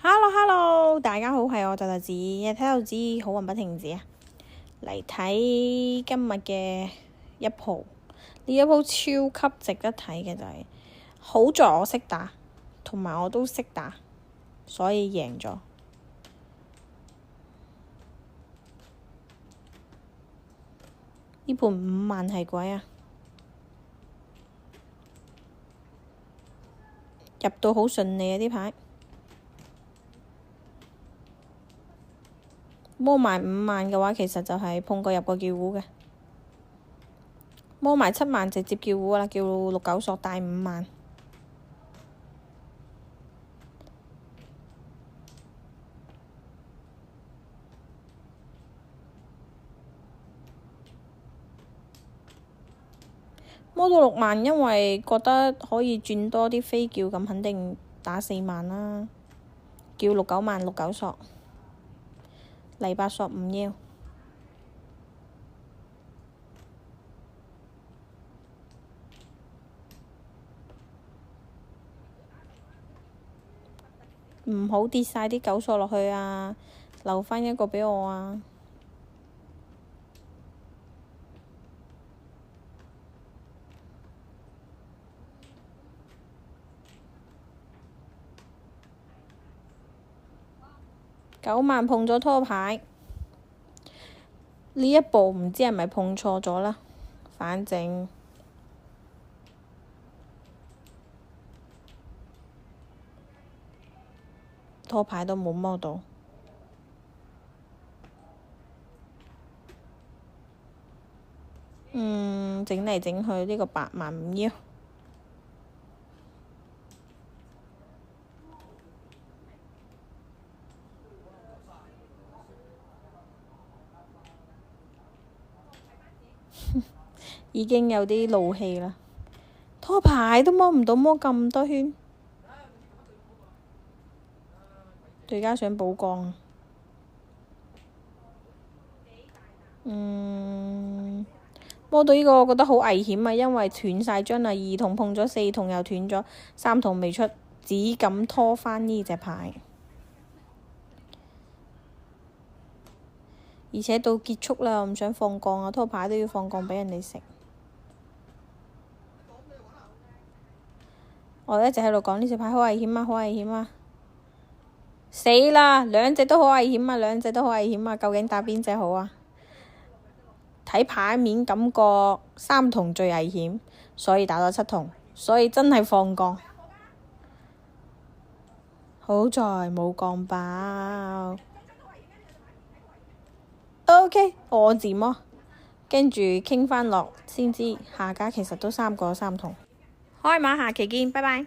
Hello，大家好，係我就子，睇到子好運不停止啊！嚟睇今日嘅一鋪，呢一鋪超級值得睇嘅就係、好在我識打，同埋我都識打，所以贏咗。呢盤5萬係鬼啊！入到好順利啊！啲牌摸埋5萬嘅話，其實就係碰過入過叫糊嘅。摸埋7萬直接叫糊啦，叫6、9索帶5萬。摸到6萬，因為覺得可以轉多啲飛叫，咁肯定打4萬啦。叫6、9萬，6、9索，嚟8索唔要。唔好跌晒啲9索落去啊！留返一個畀我啊！9萬碰咗拖牌，呢一步唔知係咪碰錯咗啦，反正拖牌都冇摸到。整嚟整去呢個8萬唔要。已經有啲怒氣啦，拖牌都摸唔到，摸咁多圈，對家想補降。摸到呢個我覺得好危險啊，因為斷晒張啦，2筒碰咗4筒又斷咗，3筒未出，只敢拖返呢隻牌。而且到結束啦，我唔想放降啊，拖牌都要放降畀人哋食。我一直喺度講呢隻牌好危險啊，好危險啊！死啦，兩隻都好危險啊，兩隻都好危險啊！究竟打邊隻好啊？睇牌面感覺3筒最危險，所以打咗7筒，所以真係放降。好在冇降爆。OK，我自摸，跟住傾返落先知，下家其實都3個3筒。開碼，下期見，拜拜。